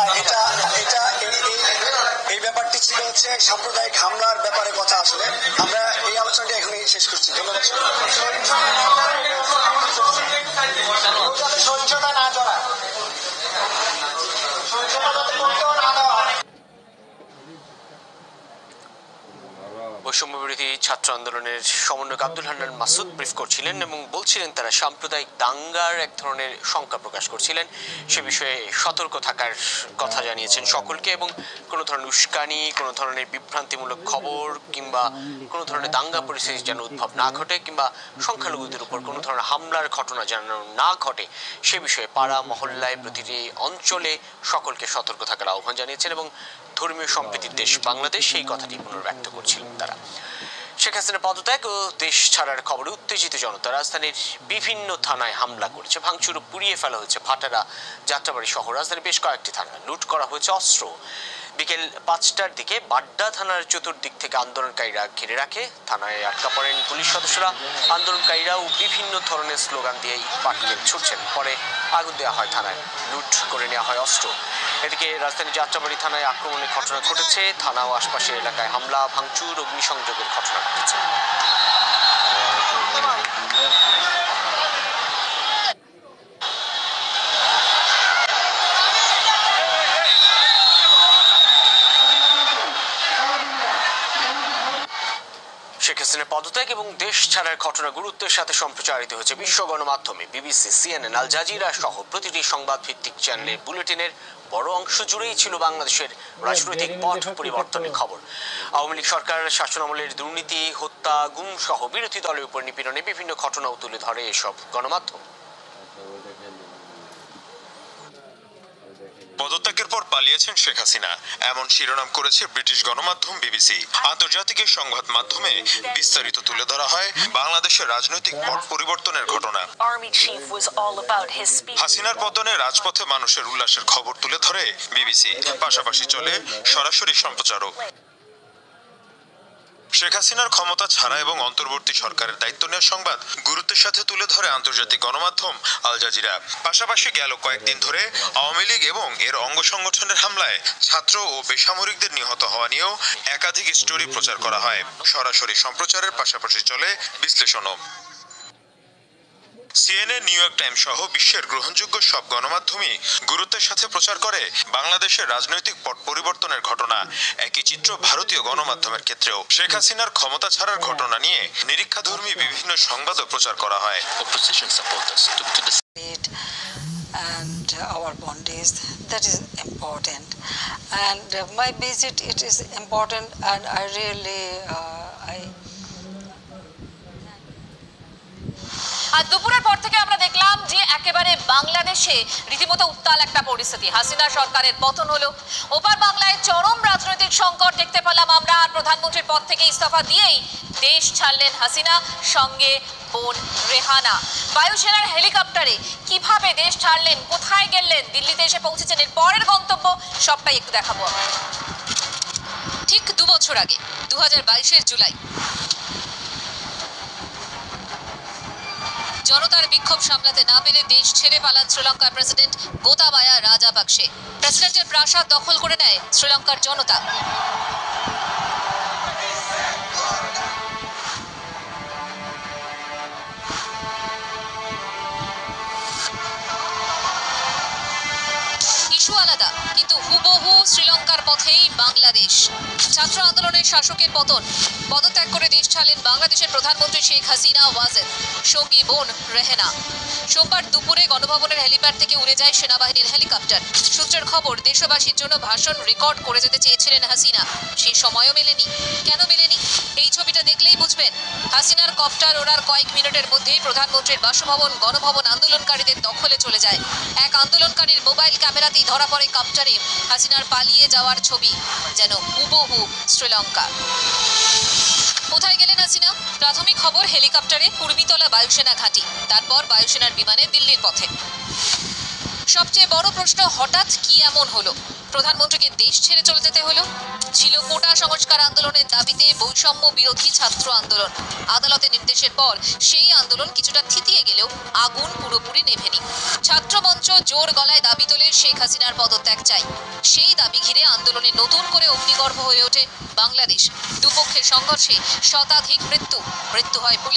আচ্ছা, এটা এটা এই ব্যাপারটি ছিল হচ্ছে সাম্প্রদায়িক হামলার ব্যাপারে কথা। আসলে আমরা এই আলোচনাটি এখানে শেষ করছি। ধন্যবাদ। সহিংসতা না করা, বৈষম্যবিরোধী ছাত্র আন্দোলনের সমন্বয়ক আব্দুল হান্নান মাসুদ ব্রিফ করছিলেন এবং বলছিলেন তারা সাম্প্রদায়িক দাঙ্গার এক ধরনের শঙ্কা প্রকাশ করছিলেন। সে বিষয়ে সতর্ক থাকার কথা জানিয়েছেন সকলকে এবং কোনো ধরনের উস্কানি, কোনো ধরনের বিভ্রান্তিমূলক খবর কিংবা কোনো ধরনের দাঙ্গা পরিস্থিতি যেন উদ্ভব না ঘটে কিংবা সংখ্যালঘুদের উপর কোনো ধরনের হামলার ঘটনা যেন না ঘটে সে বিষয়ে পাড়া মহল্লায় প্রতিটি অঞ্চলে সকলকে সতর্ক থাকার আহ্বান জানিয়েছেন এবং ধর্মীয় সম্প্রীতির দেশ বাংলাদেশ সেই কথাটি পুনর্ব্যক্ত করছিলেন তারা। শেখ হাসিনা পদত্যাগ ও দেশ ছাড়ার খবরে উত্তেজিত জনতা রাজধানীর বিভিন্ন থানায় হামলা করেছে, ভাঙচুর পুড়িয়ে ফেলা হয়েছে ভাটারা, যাত্রাবাড়ি সহ রাজধানীর বেশ কয়েকটি থানায় লুট করা হয়েছে অস্ত্র। বিকেল 5টার দিকে বাড্ডা থানার চতুর্দিক থেকে আন্দোলনকারীরা ঘিরে রাখে, থানায় আটকা পড়েন পুলিশ সদস্যরা। আন্দোলনকারীরাও বিভিন্ন ধরনের স্লোগান দিয়ে ইট পাটকেল ছুটছেন, পরে আগুন দেওয়া হয় থানায়, লুট করে নেওয়া হয় অস্ত্র। এদিকে রাজধানীর যাত্রাবাড়ি থানায় আক্রমণের ঘটনা ঘটেছে, থানা ও আশপাশের এলাকায় হামলা, ভাঙচুর, অগ্নিসংযোগের ঘটনা ঘটেছে। শেখ হাসিনার পদত্যাগ এবং দেশ ছাড়ার ঘটনা গুরুত্বের সাথে সম্প্রচারিত হয়েছে বিশ্ব গণমাধ্যমে। বিবিসি, সিএনএন, আল জাজিরা সহ প্রতিটি সংবাদ ভিত্তিক চ্যানেলের বুলেটিনের বড় অংশ জুড়েই ছিল বাংলাদেশের রাজনৈতিক পথ পরিবর্তনের খবর। আওয়ামী লীগ সরকার শাসনামলের দুর্নীতি, হত্যা, গুম সহ বিরোধী দলের উপর নিপীড়নে বিভিন্ন ঘটনাও তুলে ধরে এসব গণমাধ্যম। পদত্যাগের পর পালিয়েছেন শেখ হাসিনা, এমন শিরোনাম করেছে ব্রিটিশ গণমাধ্যম বিবিসি। আন্তর্জাতিক সংবাদ মাধ্যমে বিস্তারিত তুলে ধরা হয় বাংলাদেশের রাজনৈতিক পট পরিবর্তনের ঘটনা। হাসিনার পতনে রাজপথে মানুষের উল্লাসের খবর তুলে ধরে বিবিসি, পাশাপাশি চলে সরাসরি সম্প্রচারও। শেখ হাসিনার ক্ষমতা ছাড়া এবং অন্তর্বর্তী সরকারের দায়িত্ব নেওয়ার সংবাদ গুরুত্বের সাথে তুলে ধরে আন্তর্জাতিক গণমাধ্যম আল জাজিরা। পাশাপাশি গেল কয়েকদিন ধরে আওয়ামী লীগ এবং এর অঙ্গ সংগঠনের হামলায় ছাত্র ও বেসামরিকদের নিহত হওয়া নিয়েও একাধিক স্টোরি প্রচার করা হয়। সরাসরি সম্প্রচারের পাশাপাশি চলে বিশ্লেষণও। সিএনএন, নিউ ইয়র্ক টাইমস সহ বিশ্বের গ্রহণযোগ্য সব গণমাধ্যমই গুরুত্বের সাথে প্রচার করে বাংলাদেশের রাজনৈতিক পট পরিবর্তনের ঘটনা। একই চিত্র ভারতীয় গণমাধ্যমের ক্ষেত্রেও। শেখ হাসিনার ক্ষমতা ছাড়ার ঘটনা নিয়ে নিরীক্ষাধর্মী বিভিন্ন সংবাদও প্রচার করা হয়। And our bodies, that is important, and my visit, it is important, and I really আর দুপুরের পর থেকে আমরা দেখলাম যে একেবারে বাংলাদেশে রীতিমতো উত্তাল একটা পরিস্থিতি। হাসিনা সরকারের পতন হলো, ওপার বাংলায় চরম রাজনৈতিক সংকট দেখতে পেলাম আমরা। আর প্রধানমন্ত্রীর পদ থেকে ইস্তফা দিয়েই দেশ ছাড়লেন হাসিনা, সঙ্গে বোন রেহানা। বায়ুসেনার হেলিকপ্টারে কিভাবে দেশ ছাড়লেন, কোথায় গেলেন, দিল্লিতে এসে পৌঁছেছেন, এর পরের গন্তব্য সবটাই একটু দেখাবো আমরা। ঠিক 2 বছর আগে 2022-এর জুলাই জনতার বিক্ষোভ সামলাতে না পেরে দেশ ছেড়ে পালান শ্রীলঙ্কার প্রেসিডেন্ট গোতাবায়া রাজাপাকসে। প্রেসিডেন্টের প্রাসাদ দখল করে নেয় শ্রীলঙ্কার জনতা। ইস্যু আলাদা, কিন্তু হুবহু শ্রীলঙ্কার পথেই বাংলাদেশ। ছাত্র আন্দোলনের শাসকের পতন, পদত্যাগ করে দেশ ছাড়লেন বাংলাদেশের প্রধানমন্ত্রী শেখ হাসিনা ওয়াজেদ, সঙ্গী বোন রেহেনা। সোমবার দুপুরে গণভবনের হেলিপ্যাড থেকে উড়ে যায় সেনাবাহিনীর হেলিকপ্টার। সূত্রের খবর, দেশবাসীর জন্য ভাষণ রেকর্ড করে যেতে চেয়েছিলেন হাসিনা, সেই সময়ও মেলেনি। কেন মেলেনি? এই ছবিটা দেখলেই বুঝবেন। হাসিনার কপ্টার ওড়ার কয়েক মিনিটের মধ্যেই প্রধানমন্ত্রীর বাসভবন, গণভবন আন্দোলনকারীদের দখলে চলে যায়। এক আন্দোলনকারীর মোবাইল ক্যামেরাতেই ধরা পড়ে কপ্টারে হাসিনার পালিয়ে যাওয়ার ছবি, যেন হুবহু শ্রীলঙ্কা। কোথায় গেলেন হাসিনা? প্রাথমিক খবর, হেলিকপ্টারে কুর্মিতলা বায়ুসেনা ঘাঁটি, তারপর বায়ুসেনার বিমানে দিল্লির পথে। সবচেয়ে বড় প্রশ্ন, হঠাৎ কি এমন হলো প্রধানমন্ত্রীকে দেশ ছেড়ে চলে যেতে হলো? ছিল কোটা সংস্কার আন্দোলনের দাবিতে বৈষম্য বিরোধী ছাত্র আন্দোলন। আদালতের নির্দেশের পর সেই আন্দোলন কিছুটা থিতিয়ে গেলেও আগুন পুরোপুরি নেভেনি। ছাত্র মঞ্চ জোর গলায় দাবি তোলে শেখ হাসিনার পদত্যাগ চাই। সেই দাবি ঘিরে আন্দোলনে নতুন করে অগ্নিগর্ভ হয়ে ওঠে বাংলাদেশ। দুপক্ষের সংঘর্ষে শতাধিক মৃত্যু হয় পুলিশ।